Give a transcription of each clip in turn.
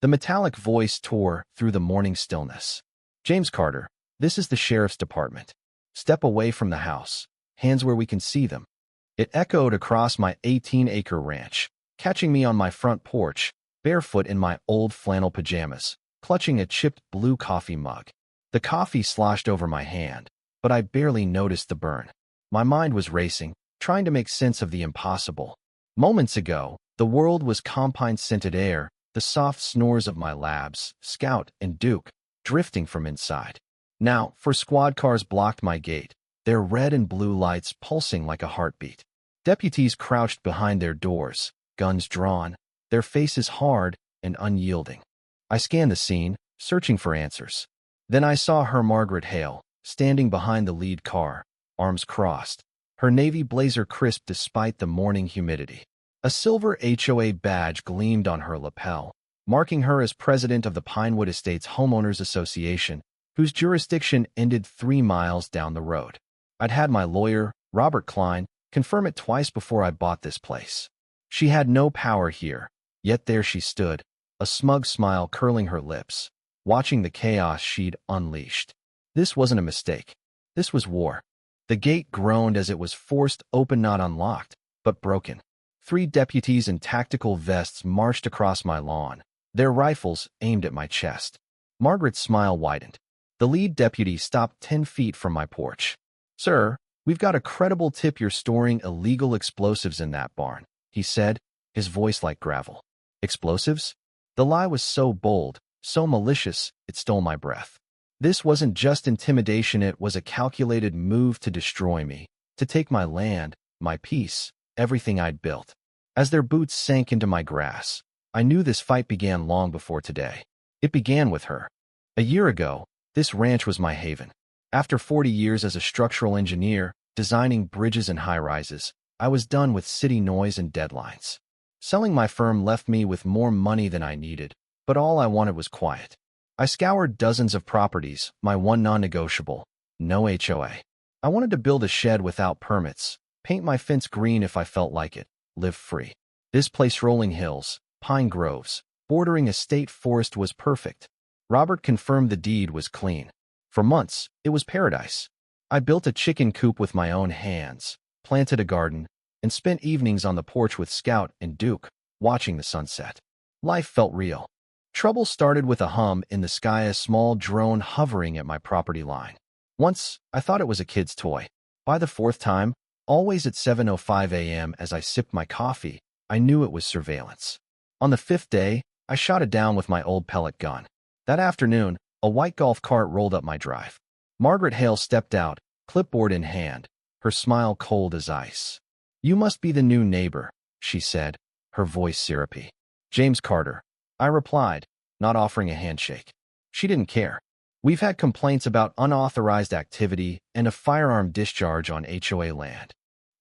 The metallic voice tore through the morning stillness. James Carter, this is the sheriff's department. Step away from the house. Hands where we can see them. It echoed across my 18-acre ranch, catching me on my front porch, barefoot in my old flannel pajamas, clutching a chipped blue coffee mug. The coffee sloshed over my hand, but I barely noticed the burn. My mind was racing, trying to make sense of the impossible. Moments ago, the world was compine-scented air, the soft snores of my labs, Scout and Duke, drifting from inside. Now, four squad cars blocked my gate, their red and blue lights pulsing like a heartbeat. Deputies crouched behind their doors, guns drawn, their faces hard and unyielding. I scanned the scene, searching for answers. Then I saw her Margaret Hale, standing behind the lead car, arms crossed, her navy blazer crisp despite the morning humidity. A silver HOA badge gleamed on her lapel, marking her as president of the Pinewood Estates Homeowners Association, whose jurisdiction ended 3 miles down the road. I'd had my lawyer, Robert Klein, confirm it twice before I bought this place. She had no power here, yet there she stood, a smug smile curling her lips, watching the chaos she'd unleashed. This wasn't a mistake. This was war. The gate groaned as it was forced open, not unlocked, but broken. 3 deputies in tactical vests marched across my lawn, their rifles aimed at my chest. Margaret's smile widened. The lead deputy stopped 10 feet from my porch. "Sir, we've got a credible tip you're storing illegal explosives in that barn," he said, his voice like gravel. Explosives? The lie was so bold, so malicious, it stole my breath. This wasn't just intimidation, it was a calculated move to destroy me, to take my land, my peace, everything I'd built. As their boots sank into my grass, I knew this fight began long before today. It began with her. A year ago, this ranch was my haven. After 40 years as a structural engineer, designing bridges and high-rises, I was done with city noise and deadlines. Selling my firm left me with more money than I needed, but all I wanted was quiet. I scoured dozens of properties, my one non-negotiable, no HOA. I wanted to build a shed without permits, paint my fence green if I felt like it, live free. This place, rolling hills, pine groves, bordering a state forest, was perfect. Robert confirmed the deed was clean. For months, it was paradise. I built a chicken coop with my own hands, planted a garden, and spent evenings on the porch with Scout and Duke, watching the sunset. Life felt real. Trouble started with a hum in the sky, a small drone hovering at my property line. Once, I thought it was a kid's toy. By the 4th time, always at 7:05 a.m. as I sipped my coffee, I knew it was surveillance. On the 5th day, I shot it down with my old pellet gun. That afternoon, a white golf cart rolled up my drive. Margaret Hale stepped out, clipboard in hand, her smile cold as ice. "You must be the new neighbor," she said, her voice syrupy. "James Carter," I replied, not offering a handshake. She didn't care. "We've had complaints about unauthorized activity and a firearm discharge on HOA land."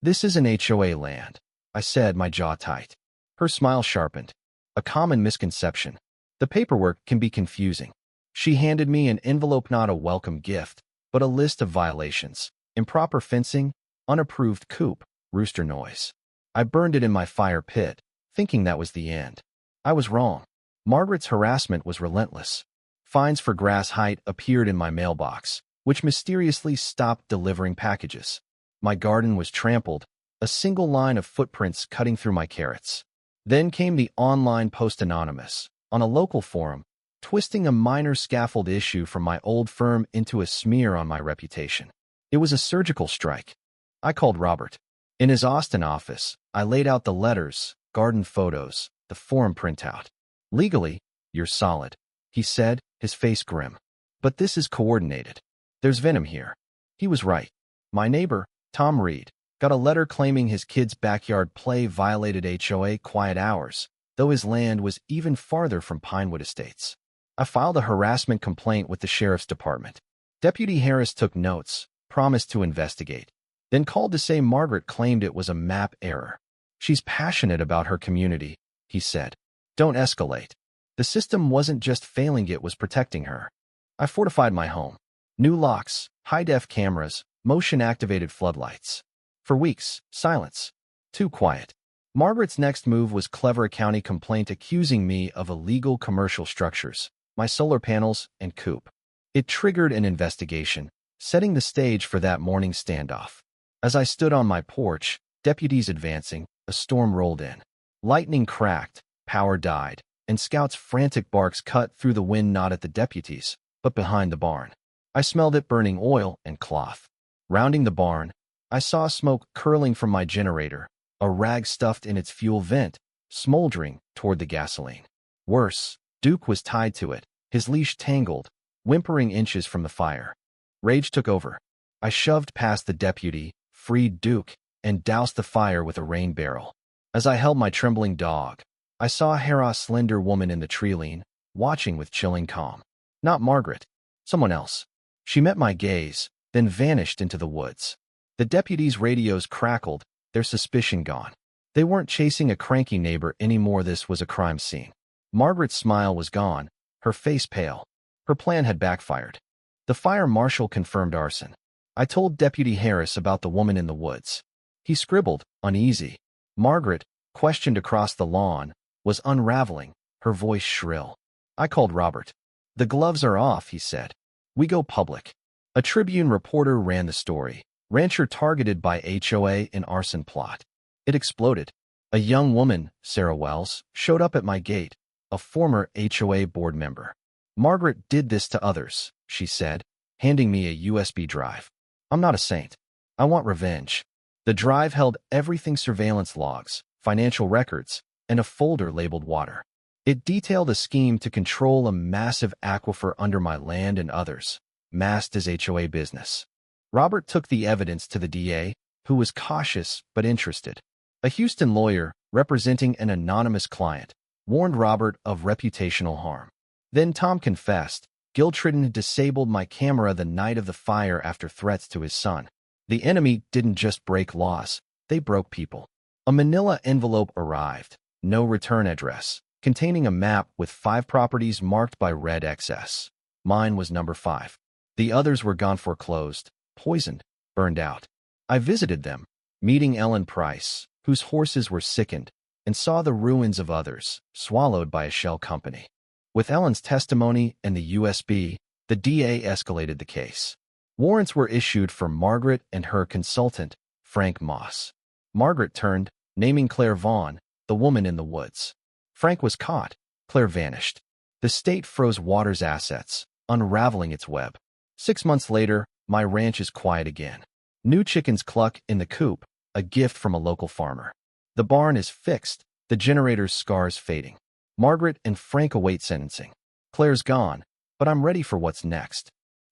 "This isn't HOA land," I said, my jaw tight. Her smile sharpened. "A common misconception. The paperwork can be confusing." She handed me an envelope, not a welcome gift, but a list of violations: improper fencing, unapproved coop, rooster noise. I burned it in my fire pit, thinking that was the end. I was wrong. Margaret's harassment was relentless. Fines for grass height appeared in my mailbox, which mysteriously stopped delivering packages. My garden was trampled, a single line of footprints cutting through my carrots. Then came the online post, anonymous, on a local forum, twisting a minor scaffold issue from my old firm into a smear on my reputation. It was a surgical strike. I called Robert. In his Austin office, I laid out the letters, garden photos, the forum printout. "Legally, you're solid," he said, his face grim. "But this is coordinated. There's venom here." He was right. My neighbor, Tom Reed, got a letter claiming his kid's backyard play violated HOA quiet hours, though his land was even farther from Pinewood Estates. I filed a harassment complaint with the sheriff's department. Deputy Harris took notes, promised to investigate, then called to say Margaret claimed it was a map error. "She's passionate about her community," he said. "Don't escalate." The system wasn't just failing, it was protecting her. I fortified my home. New locks, high-def cameras, motion-activated floodlights. For weeks, silence. Too quiet. Margaret's next move was clever county complaint accusing me of illegal commercial structures, my solar panels, and coop. It triggered an investigation, setting the stage for that morning standoff. As I stood on my porch, deputies advancing, a storm rolled in. Lightning cracked, power died, and scouts' frantic barks cut through the wind not at the deputies, but behind the barn. I smelled it burning oil and cloth. Rounding the barn, I saw smoke curling from my generator, a rag stuffed in its fuel vent, smoldering toward the gasoline. Worse, Duke was tied to it, his leash tangled, whimpering inches from the fire. Rage took over. I shoved past the deputy, freed Duke, and doused the fire with a rain barrel. As I held my trembling dog, I saw a slender woman in the tree lean, watching with chilling calm. Not Margaret. Someone else. She met my gaze, then vanished into the woods. The deputies' radios crackled, their suspicion gone. They weren't chasing a cranky neighbor anymore. This was a crime scene. Margaret's smile was gone, her face pale. Her plan had backfired. The fire marshal confirmed arson. I told Deputy Harris about the woman in the woods. He scribbled, uneasy. Margaret, questioned across the lawn, was unraveling, her voice shrill. I called Robert. The gloves are off, he said. We go public. A Tribune reporter ran the story. Rancher targeted by HOA in arson plot. It exploded. A young woman, Sarah Wells, showed up at my gate, a former HOA board member. Margaret did this to others, she said, handing me a USB drive. I'm not a saint. I want revenge. The drive held everything: surveillance logs, financial records, and a folder labeled water. It detailed a scheme to control a massive aquifer under my land and others, masked as HOA business. Robert took the evidence to the DA, who was cautious but interested. A Houston lawyer, representing an anonymous client, warned Robert of reputational harm. Then Tom confessed. Giltridden had disabled my camera the night of the fire after threats to his son. The enemy didn't just break laws, they broke people. A manila envelope arrived, no return address, containing a map with 5 properties marked by red XS. Mine was number 5. The others were gone, foreclosed, poisoned, burned out. I visited them, meeting Ellen Price, whose horses were sickened, and saw the ruins of others, swallowed by a shell company. With Ellen's testimony and the USB, the DA escalated the case. Warrants were issued for Margaret and her consultant, Frank Moss. Margaret turned, naming Claire Vaughn, the woman in the woods. Frank was caught. Claire vanished. The state froze Waters' assets, unraveling its web. 6 months later, my ranch is quiet again. New chickens cluck in the coop, a gift from a local farmer. The barn is fixed, the generator's scars fading. Margaret and Frank await sentencing. Claire's gone, but I'm ready for what's next.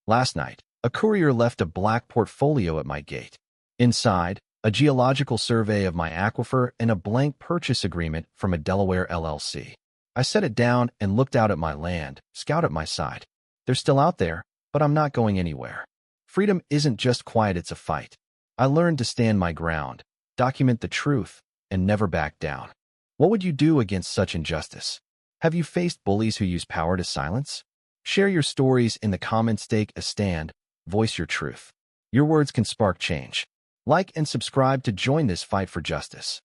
Last night, a courier left a black portfolio at my gate. Inside, a geological survey of my aquifer and a blank purchase agreement from a Delaware LLC. I set it down and looked out at my land, Scout at my side. They're still out there, but I'm not going anywhere. Freedom isn't just quiet, it's a fight. I learned to stand my ground, document the truth, and never back down. What would you do against such injustice? Have you faced bullies who use power to silence? Share your stories in the comments. Take a stand, voice your truth. Your words can spark change. Like and subscribe to join this fight for justice.